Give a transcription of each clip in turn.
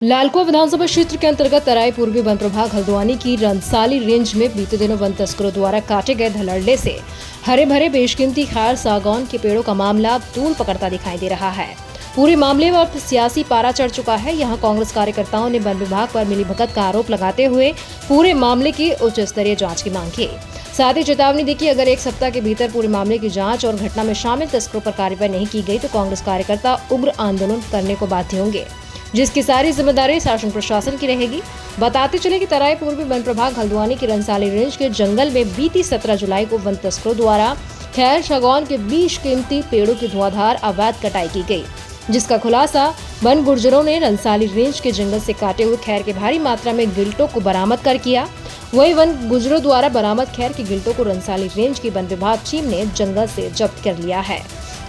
लालकुआं विधानसभा क्षेत्र के अंतर्गत तराई पूर्वी वन प्रभाग हल्द्वानी की रंसाली रेंज में बीते दिनों वन तस्करों द्वारा काटे गए धड़ल्ले से हरे भरे बेशकीमती खार सागौन के पेड़ों का मामला तूल पकड़ता दिखाई दे रहा है। पूरे मामले में अब सियासी पारा चढ़ चुका है। यहां कांग्रेस कार्यकर्ताओं ने वन विभाग पर मिलीभगत का आरोप लगाते हुए पूरे मामले की उच्च स्तरीय जाँच की मांग की। साथ ही चेतावनी दी कि अगर एक सप्ताह के भीतर पूरे मामले की जांच और घटना में शामिल तस्करों पर कार्रवाई नहीं की गई तो कांग्रेस कार्यकर्ता उग्र आंदोलन करने को बाध्य होंगे, जिसकी सारी जिम्मेदारी शासन प्रशासन की रहेगी। बताते चले कि तराई पूर्वी वन प्रभाग हल्द्वानी की रंसाली रेंज के जंगल में बीती 17 जुलाई को वन तस्करों द्वारा खैर सागौन के 20 कीमती पेड़ों की धुआंधार अवैध कटाई की गई, जिसका खुलासा वन गुर्जरों ने रंसाली रेंज के जंगल से काटे हुए खैर के भारी मात्रा में गिल्टों को बरामद कर किया। वही वन गुर्जरों द्वारा बरामद खैर के गिल्टों को रंसाली रेंज की वन विभाग टीम ने जंगल से जब्त कर लिया है,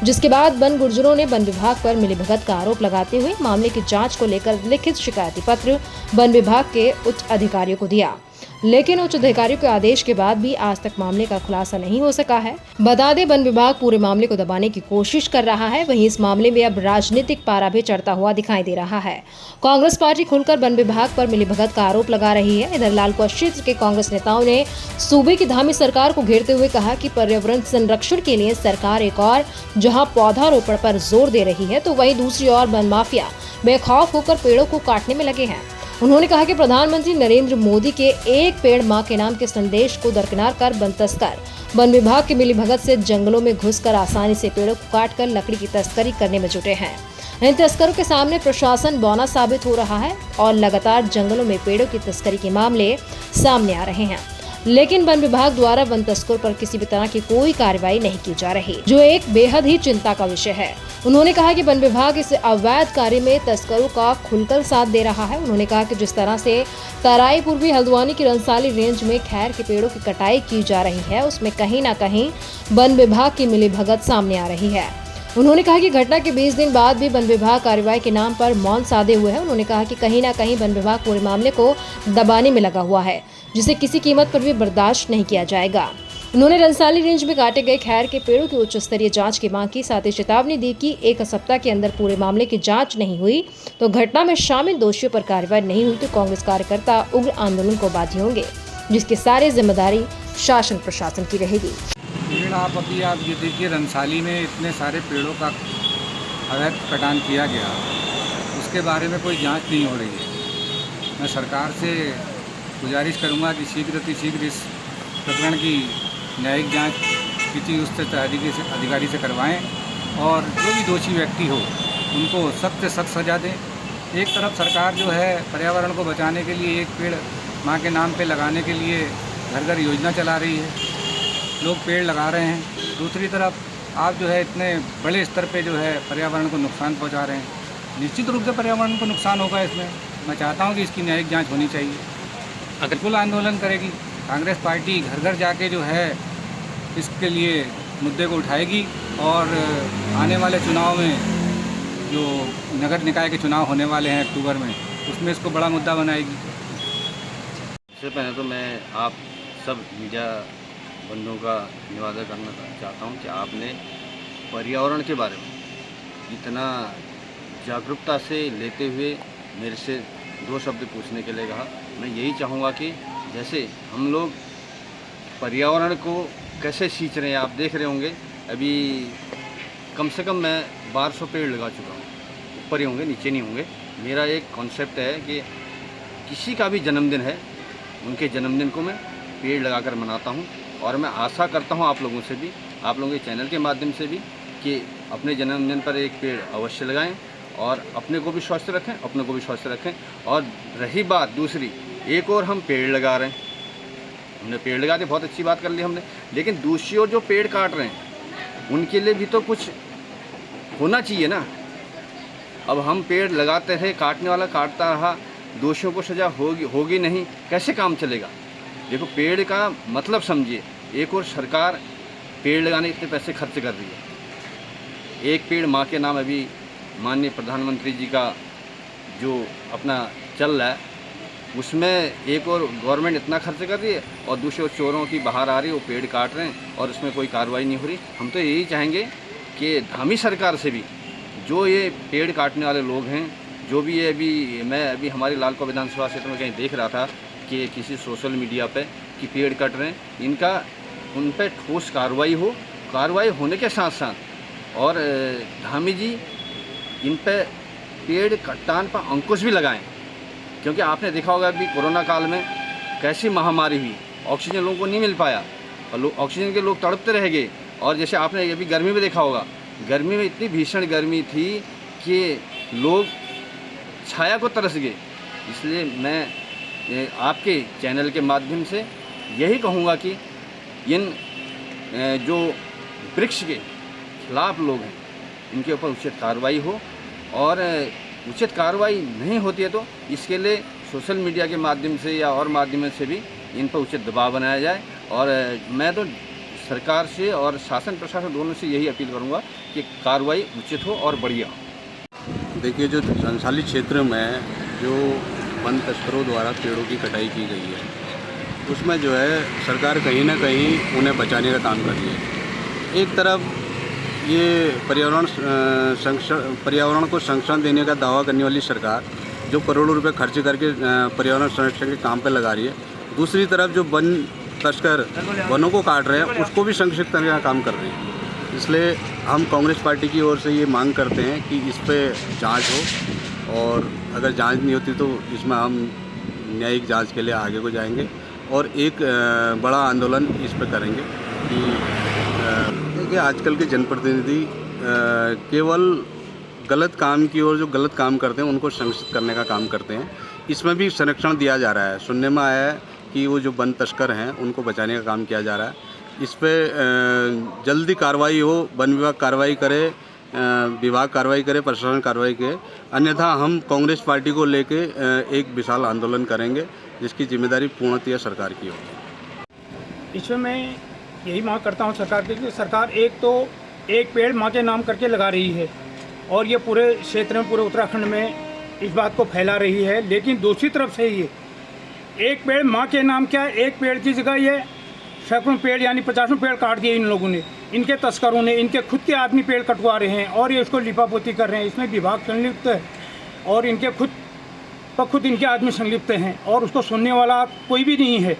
जिसके बाद वन गुर्जरों ने वन विभाग पर मिलीभगत का आरोप लगाते हुए मामले की जांच को लेकर लिखित शिकायती पत्र वन विभाग के उच्च अधिकारियों को दिया, लेकिन उच्च अधिकारियों के आदेश के बाद भी आज तक मामले का खुलासा नहीं हो सका है। बता दें, वन विभाग पूरे मामले को दबाने की कोशिश कर रहा है। वहीं इस मामले में अब राजनीतिक पारा भी चढ़ता हुआ दिखाई दे रहा है। कांग्रेस पार्टी खुलकर वन विभाग पर मिलीभगत का आरोप लगा रही है। इधर लालकुआं क्षेत्र के कांग्रेस नेताओं ने सूबे की धामी सरकार को घेरते हुए कहा कि पर्यावरण संरक्षण के लिए सरकार एक और जहां पौधारोपण पर जोर दे रही है, तो वहीं दूसरी ओर वन माफिया बेखौफ होकर पेड़ों को काटने में लगे हैं। उन्होंने कहा कि प्रधानमंत्री नरेंद्र मोदी के एक पेड़ मां के नाम के संदेश को दरकिनार कर वन तस्कर वन विभाग की मिलीभगत से जंगलों में घुसकर आसानी से पेड़ों को काटकर लकड़ी की तस्करी करने में जुटे हैं। इन तस्करों के सामने प्रशासन बौना साबित हो रहा है और लगातार जंगलों में पेड़ों की तस्करी के मामले सामने आ रहे हैं, लेकिन वन विभाग द्वारा वन तस्करों पर किसी भी तरह की कोई कार्रवाई नहीं की जा रही, जो एक बेहद ही चिंता का विषय है। उन्होंने कहा कि वन विभाग इस अवैध कार्य में तस्करों का खुलकर साथ दे रहा है। उन्होंने कहा कि जिस तरह से तराई पूर्वी हल्द्वानी की रंसाली रेंज में खैर के पेड़ों की कटाई की जा रही है, उसमें कहीं न कहीं वन विभाग की मिलीभगत सामने आ रही है। उन्होंने कहा कि घटना के 20 दिन बाद भी वन विभाग कार्रवाई के नाम पर मौन साधे हुए है। उन्होंने कहा कि कहीं न कहीं वन विभाग पूरे मामले को दबाने में लगा हुआ है, जिसे किसी कीमत पर भी बर्दाश्त नहीं किया जाएगा। उन्होंने रंसाली रेंज में काटे गए खैर के पेड़ों की उच्च स्तरीय जांच की मांग की। साथ ही चेतावनी दी कि एक सप्ताह के अंदर पूरे मामले की जांच नहीं हुई तो घटना में शामिल दोषियों पर कार्रवाई नहीं हुई तो कांग्रेस कार्यकर्ता उग्र आंदोलन को बाध्य होंगे, जिसकी सारी जिम्मेदारी शासन प्रशासन की रहेगी। आप ये देखिए, रंसाली में इतने सारे पेड़ों का अवैध कटान किया गया, उसके बारे में कोई जांच नहीं हो रही है। मैं सरकार से गुजारिश करूंगा कि शीघ्र इस प्रकरण की न्यायिक जांच किसी उच्च अधिकारी से करवाएं और जो भी दोषी व्यक्ति हो उनको सख्त से सख्त सजा दें। एक तरफ सरकार जो है पर्यावरण को बचाने के लिए एक पेड़ मां के नाम पे लगाने के लिए घर घर योजना चला रही है, लोग पेड़ लगा रहे हैं। दूसरी तरफ आप जो है इतने बड़े स्तर पे जो है पर्यावरण को नुकसान पहुंचा रहे हैं। निश्चित रूप से पर्यावरण को नुकसान होगा इसमें। मैं चाहता हूं कि इसकी न्यायिक जांच होनी चाहिए। अगर कुल आंदोलन करेगी कांग्रेस पार्टी, घर घर जाके जो है इसके लिए मुद्दे को उठाएगी और आने वाले चुनाव में जो नगर निकाय के चुनाव होने वाले हैं अक्टूबर में, उसमें इसको बड़ा मुद्दा बनाएगी। सबसे पहले तो मैं आप सब मीडिया बंधुओं का निवेदन करना चाहता हूं कि आपने पर्यावरण के बारे में इतना जागरूकता से लेते हुए मेरे से 2 शब्द पूछने के लिए कहा। मैं यही चाहूँगा कि जैसे हम लोग पर्यावरण को कैसे सींच रहे हैं, आप देख रहे होंगे अभी कम से कम मैं 1200 पेड़ लगा चुका हूँ। ऊपर ही होंगे, नीचे नहीं होंगे। मेरा एक कॉन्सेप्ट है कि किसी का भी जन्मदिन है, उनके जन्मदिन को मैं पेड़ लगाकर मनाता हूँ और मैं आशा करता हूँ आप लोगों से भी, आप लोगों के चैनल के माध्यम से भी, कि अपने जन्मदिन पर एक पेड़ अवश्य लगाएं और अपने को भी स्वस्थ रखें, अपने को भी स्वस्थ रखें। और रही बात दूसरी, एक और हम पेड़ लगा रहे हैं, हमने पेड़ लगा दिए, बहुत अच्छी बात कर ली हमने, लेकिन दूसरी ओर जो पेड़ काट रहे हैं उनके लिए भी तो कुछ होना चाहिए ना। अब हम पेड़ लगाते रहे, काटने वाला काटता रहा, दोषियों को सज़ा होगी नहीं, कैसे काम चलेगा? देखो, पेड़ का मतलब समझिए। एक और सरकार पेड़ लगाने इतने पैसे खर्च कर रही है। एक पेड़ माँ के नाम अभी माननीय प्रधानमंत्री जी का जो अपना चल रहा है, उसमें एक और गवर्नमेंट इतना खर्च कर रही है और दूसरे चोरों की बाहर आ रही है, वो पेड़ काट रहे हैं और उसमें कोई कार्रवाई नहीं हो रही। हम तो यही चाहेंगे कि धामी सरकार से भी जो ये पेड़ काटने वाले लोग हैं, जो भी है, अभी हमारे लालको विधानसभा क्षेत्र में कहीं देख रहा था कि किसी सोशल मीडिया पे कि पेड़ कट रहे हैं, उन पर ठोस कार्रवाई होने के साथ साथ और धामी जी इन पे पेड़ कटान पर अंकुश भी लगाएं, क्योंकि आपने देखा होगा अभी कोरोना काल में कैसी महामारी हुई, ऑक्सीजन लोगों को नहीं मिल पाया और ऑक्सीजन के लोग तड़पते रह गए। और जैसे आपने अभी गर्मी में देखा होगा, गर्मी में इतनी भीषण गर्मी थी कि लोग छाया को तरस गए। इसलिए मैं आपके चैनल के माध्यम से यही कहूँगा कि इन जो वृक्ष के खिलाफ लोग हैं इनके ऊपर उचित कार्रवाई हो, और उचित कार्रवाई नहीं होती है तो इसके लिए सोशल मीडिया के माध्यम से या और माध्यम से भी इन पर उचित दबाव बनाया जाए। और मैं तो सरकार से और शासन प्रशासन दोनों से यही अपील करूंगा कि कार्रवाई उचित हो और बढ़िया हो। देखिए, जो रंसाली क्षेत्र में जो वन तस्करों द्वारा पेड़ों की कटाई की गई है, उसमें जो है सरकार कहीं ना कहीं उन्हें बचाने का काम कर रही है। एक तरफ ये पर्यावरण को संरक्षण देने का दावा करने वाली सरकार जो करोड़ों रुपए खर्च करके पर्यावरण संरक्षण के काम पे लगा रही है, दूसरी तरफ जो वन तस्कर वनों को काट रहे हैं उसको भी संरक्षित करने का काम कर रही है। इसलिए हम कांग्रेस पार्टी की ओर से ये मांग करते हैं कि इस पे जांच हो, और अगर जांच नहीं होती तो इसमें हम न्यायिक जांच के लिए आगे को जाएंगे और एक बड़ा आंदोलन इस पे करेंगे। कि देखिए, आजकल के जनप्रतिनिधि केवल गलत काम की ओर, जो गलत काम करते हैं उनको संरक्षित करने का काम करते हैं। इसमें भी संरक्षण दिया जा रहा है। सुनने में आया है कि वो जो वन तस्कर हैं उनको बचाने का काम किया जा रहा है। इस पे जल्दी कार्रवाई हो, वन विभाग कार्रवाई करे, विभाग कार्रवाई करे, प्रशासन कार्रवाई करे, अन्यथा हम कांग्रेस पार्टी को लेके एक विशाल आंदोलन करेंगे जिसकी जिम्मेदारी पूर्णतः सरकार की होगी। इसमें मैं यही मांग करता हूं सरकार की कि सरकार एक पेड़ माँ के नाम करके लगा रही है और ये पूरे क्षेत्र में, पूरे उत्तराखंड में इस बात को फैला रही है। लेकिन दूसरी तरफ से ये एक पेड़ माँ के नाम क्या है, एक पेड़ की जगह ये सैकड़ों पेड़ यानी 50 पेड़ काट दिए इन लोगों ने, इनके तस्करों ने। इनके खुद के आदमी पेड़ कटवा रहे हैं और ये इसको लिपापोती कर रहे हैं। इसमें विभाग संलिप्त है और इनके खुद इनके आदमी संलिप्त हैं और उसको सुनने वाला कोई भी नहीं है।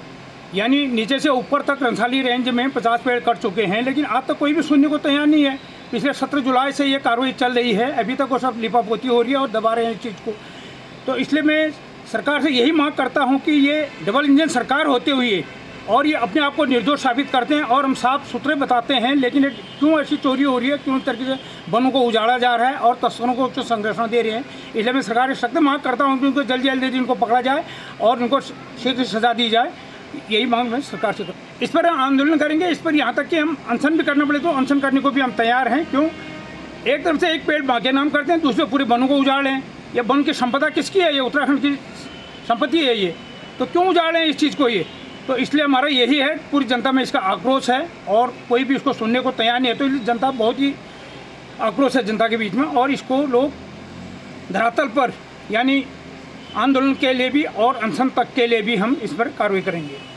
यानी नीचे से ऊपर तक रंसाली रेंज में 50 पेड़ कट चुके हैं, लेकिन आज तक कोई भी सुनने को तैयार नहीं है। पिछले 17 जुलाई से ये कार्रवाई चल रही है, अभी तक वो सब लिपापोती हो रही है और दबा रहे हैं इस चीज़ को। तो इसलिए मैं सरकार से यही मांग करता हूं कि ये डबल इंजन सरकार होते हुए और ये अपने आप को निर्दोष साबित करते हैं और हम साफ सुथरे बताते हैं, लेकिन क्यों ऐसी चोरी हो रही है, क्यों तरीके से वनों को उजाड़ा जा रहा है और तस्करों को उच्च संरक्षण दे रहे हैं। इसलिए मैं सरकार से सख्त मांग करता हूँ कि उनको जल्दी इनको पकड़ा जाए और उनको शीघ्र सजा दी जाए। यही मांग मैं सरकार से इस पर आंदोलन करेंगे। इस पर यहाँ तक कि हम अनशन भी करना पड़े तो अनशन करने को भी हम तैयार हैं। क्यों एक तरफ से एक पेड़ माँ के नाम करते हैं, दूसरे पूरे वनों को उजाड़ रहे हैं। ये वन की संपदा किसकी है? ये उत्तराखंड की संपत्ति है ये, तो क्यों उजाड़ रहे हैं इस चीज़ को? ये तो इसलिए हमारा यही है, पूरी जनता में इसका आक्रोश है और कोई भी इसको सुनने को तैयार नहीं है। तो इसलिए जनता बहुत ही आक्रोश है जनता के बीच में और इसको लोग धरातल पर यानी आंदोलन के लिए भी और अनशन तक के लिए भी हम इस पर कार्रवाई करेंगे।